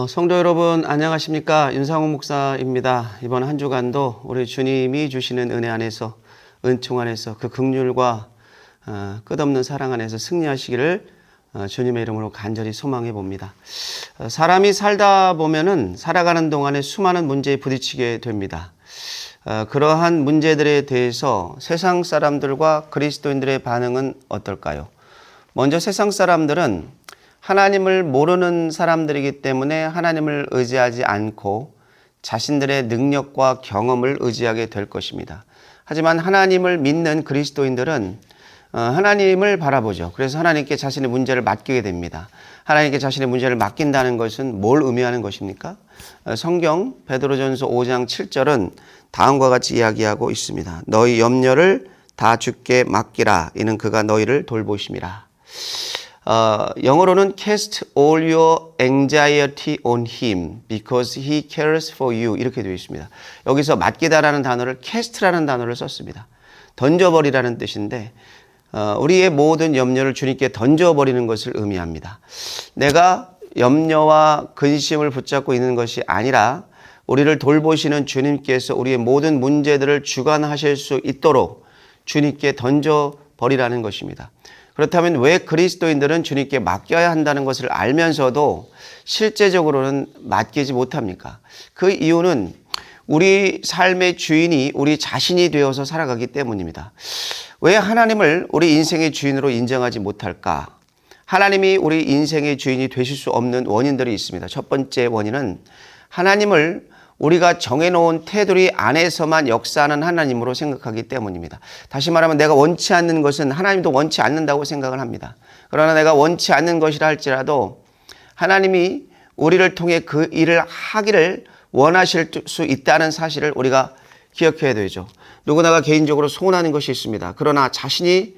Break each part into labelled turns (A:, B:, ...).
A: 성도 여러분 안녕하십니까? 윤상호 목사입니다. 이번 한 주간도 우리 주님이 주시는 은혜 안에서, 은총 안에서, 그 긍휼과 끝없는 사랑 안에서 승리하시기를 주님의 이름으로 간절히 소망해 봅니다. 사람이 살다 보면은 살아가는 동안에 수많은 문제에 부딪히게 됩니다. 그러한 문제들에 대해서 세상 사람들과 그리스도인들의 반응은 어떨까요? 먼저 세상 사람들은 하나님을 모르는 사람들이기 때문에 하나님을 의지하지 않고 자신들의 능력과 경험을 의지하게 될 것입니다. 하지만 하나님을 믿는 그리스도인들은 하나님을 바라보죠. 그래서 하나님께 자신의 문제를 맡기게 됩니다. 하나님께 자신의 문제를 맡긴다는 것은 뭘 의미하는 것입니까? 성경 베드로전서 5장 7절은 다음과 같이 이야기하고 있습니다. 너희 염려를 다 주께 맡기라. 이는 그가 너희를 돌보심이라. 영어로는 cast all your anxiety on him because he cares for you 이렇게 되어 있습니다. 여기서 맡기다라는 단어를 cast라는 단어를 썼습니다. 던져버리라는 뜻인데 우리의 모든 염려를 주님께 던져버리는 것을 의미합니다. 내가 염려와 근심을 붙잡고 있는 것이 아니라 우리를 돌보시는 주님께서 우리의 모든 문제들을 주관하실 수 있도록 주님께 던져버리라는 것입니다. 그렇다면 왜 그리스도인들은 주님께 맡겨야 한다는 것을 알면서도 실제적으로는 맡기지 못합니까? 그 이유는 우리 삶의 주인이 우리 자신이 되어서 살아가기 때문입니다. 왜 하나님을 우리 인생의 주인으로 인정하지 못할까? 하나님이 우리 인생의 주인이 되실 수 없는 원인들이 있습니다. 첫 번째 원인은 하나님을 우리가 정해놓은 테두리 안에서만 역사하는 하나님으로 생각하기 때문입니다. 다시 말하면 내가 원치 않는 것은 하나님도 원치 않는다고 생각을 합니다. 그러나 내가 원치 않는 것이라 할지라도 하나님이 우리를 통해 그 일을 하기를 원하실 수 있다는 사실을 우리가 기억해야 되죠. 누구나가 개인적으로 소원하는 것이 있습니다. 그러나 자신이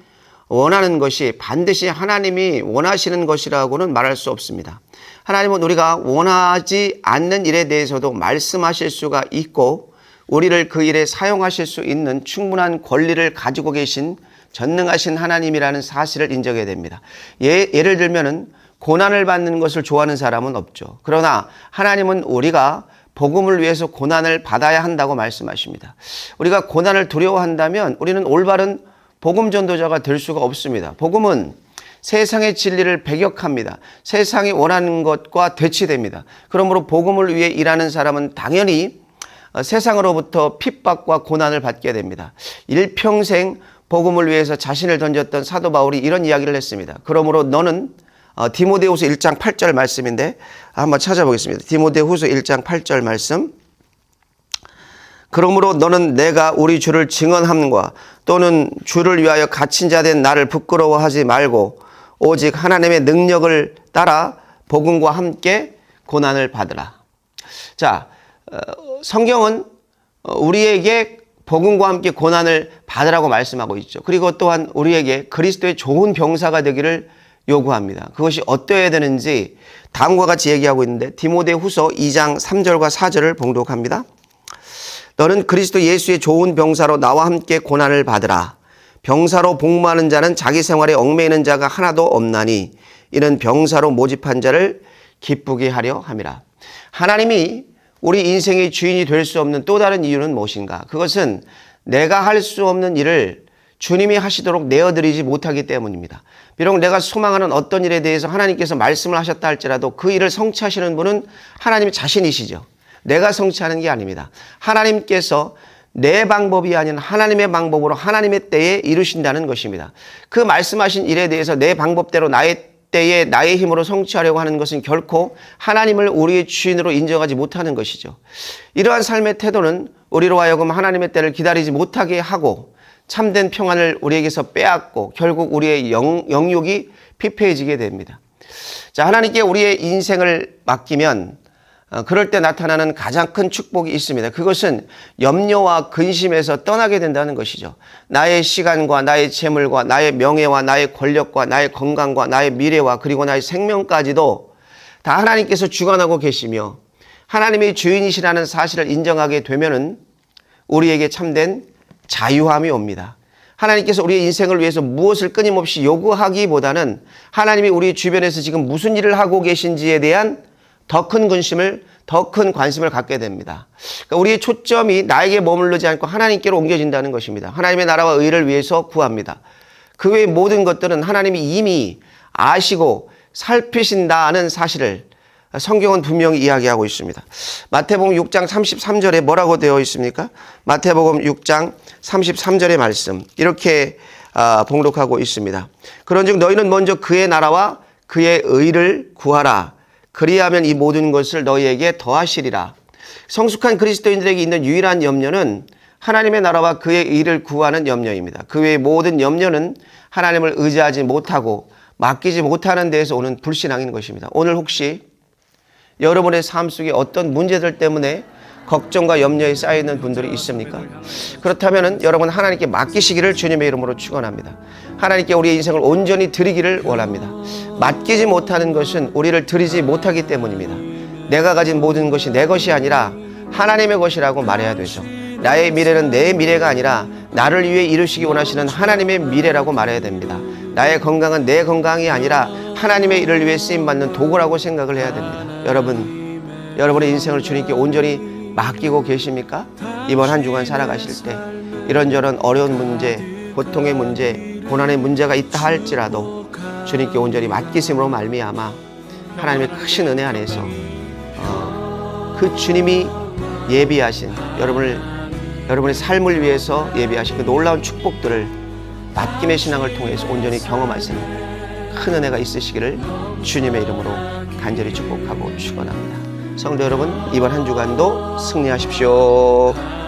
A: 원하는 것이 반드시 하나님이 원하시는 것이라고는 말할 수 없습니다. 하나님은 우리가 원하지 않는 일에 대해서도 말씀하실 수가 있고 우리를 그 일에 사용하실 수 있는 충분한 권리를 가지고 계신 전능하신 하나님이라는 사실을 인정해야 됩니다. 예를 들면은 고난을 받는 것을 좋아하는 사람은 없죠. 그러나 하나님은 우리가 복음을 위해서 고난을 받아야 한다고 말씀하십니다. 우리가 고난을 두려워한다면 우리는 올바른 복음 전도자가 될 수가 없습니다. 복음은 세상의 진리를 배격합니다. 세상이 원하는 것과 대치됩니다. 그러므로 복음을 위해 일하는 사람은 당연히 세상으로부터 핍박과 고난을 받게 됩니다. 일평생 복음을 위해서 자신을 던졌던 사도 바울이 이런 이야기를 했습니다. 그러므로 너는 디모데후서 1장 8절 말씀인데 한번 찾아보겠습니다. 디모데후서 1장 8절 말씀. 그러므로 너는 내가 우리 주를 증언함과 또는 주를 위하여 갇힌 자 된 나를 부끄러워하지 말고 오직 하나님의 능력을 따라 복음과 함께 고난을 받으라. 자, 성경은 우리에게 복음과 함께 고난을 받으라고 말씀하고 있죠. 그리고 또한 우리에게 그리스도의 좋은 병사가 되기를 요구합니다. 그것이 어떠해야 되는지 다음과 같이 얘기하고 있는데 디모데후서 2장 3절과 4절을 봉독합니다. 너는 그리스도 예수의 좋은 병사로 나와 함께 고난을 받으라. 병사로 복무하는 자는 자기 생활에 얽매이는 자가 하나도 없나니 이는 병사로 모집한 자를 기쁘게 하려 함이라. 하나님이 우리 인생의 주인이 될 수 없는 또 다른 이유는 무엇인가? 그것은 내가 할 수 없는 일을 주님이 하시도록 내어드리지 못하기 때문입니다. 비록 내가 소망하는 어떤 일에 대해서 하나님께서 말씀을 하셨다 할지라도 그 일을 성취하시는 분은 하나님 자신이시죠. 내가 성취하는 게 아닙니다. 하나님께서 내 방법이 아닌 하나님의 방법으로 하나님의 때에 이루신다는 것입니다. 그 말씀하신 일에 대해서 내 방법대로 나의 때에 나의 힘으로 성취하려고 하는 것은 결코 하나님을 우리의 주인으로 인정하지 못하는 것이죠. 이러한 삶의 태도는 우리로 하여금 하나님의 때를 기다리지 못하게 하고 참된 평안을 우리에게서 빼앗고 결국 우리의 영육이 피폐해지게 됩니다. 자, 하나님께 우리의 인생을 맡기면 그럴 때 나타나는 가장 큰 축복이 있습니다. 그것은 염려와 근심에서 떠나게 된다는 것이죠. 나의 시간과 나의 재물과 나의 명예와 나의 권력과 나의 건강과 나의 미래와 그리고 나의 생명까지도 다 하나님께서 주관하고 계시며 하나님의 주인이시라는 사실을 인정하게 되면은 우리에게 참된 자유함이 옵니다. 하나님께서 우리의 인생을 위해서 무엇을 끊임없이 요구하기보다는 하나님이 우리 주변에서 지금 무슨 일을 하고 계신지에 대한 더 큰 근심을, 더 큰 관심을 갖게 됩니다. 그러니까 우리의 초점이 나에게 머무르지 않고 하나님께로 옮겨진다는 것입니다. 하나님의 나라와 의를 위해서 구합니다. 그 외의 모든 것들은 하나님이 이미 아시고 살피신다는 사실을 성경은 분명히 이야기하고 있습니다. 마태복음 6장 33절에 뭐라고 되어 있습니까? 마태복음 6장 33절의 말씀 이렇게 봉독하고 있습니다. 그런즉 너희는 먼저 그의 나라와 그의 의를 구하라. 그리하면 이 모든 것을 너희에게 더하시리라. 성숙한 그리스도인들에게 있는 유일한 염려는 하나님의 나라와 그의 의를 구하는 염려입니다. 그 외의 모든 염려는 하나님을 의지하지 못하고 맡기지 못하는 데에서 오는 불신앙인 것입니다. 오늘 혹시 여러분의 삶 속에 어떤 문제들 때문에 걱정과 염려에 쌓여있는 분들이 있습니까? 그렇다면 여러분 하나님께 맡기시기를 주님의 이름으로 축원합니다. 하나님께 우리의 인생을 온전히 드리기를 원합니다. 맡기지 못하는 것은 우리를 드리지 못하기 때문입니다. 내가 가진 모든 것이 내 것이 아니라 하나님의 것이라고 말해야 되죠. 나의 미래는 내 미래가 아니라 나를 위해 이루시기 원하시는 하나님의 미래라고 말해야 됩니다. 나의 건강은 내 건강이 아니라 하나님의 일을 위해 쓰임받는 도구라고 생각을 해야 됩니다. 여러분의 인생을 주님께 온전히 맡기고 계십니까? 이번 한 주간 살아가실 때 이런저런 어려운 문제, 고통의 문제, 고난의 문제가 있다 할지라도 주님께 온전히 맡기심으로 말미암아 하나님의 크신 은혜 안에서 그 주님이 예비하신 여러분의 삶을 위해서 예비하신 그 놀라운 축복들을 맡김의 신앙을 통해서 온전히 경험하시는 큰 은혜가 있으시기를 주님의 이름으로 간절히 축복하고 축원합니다. 성도 여러분, 이번 한 주간도 승리하십시오.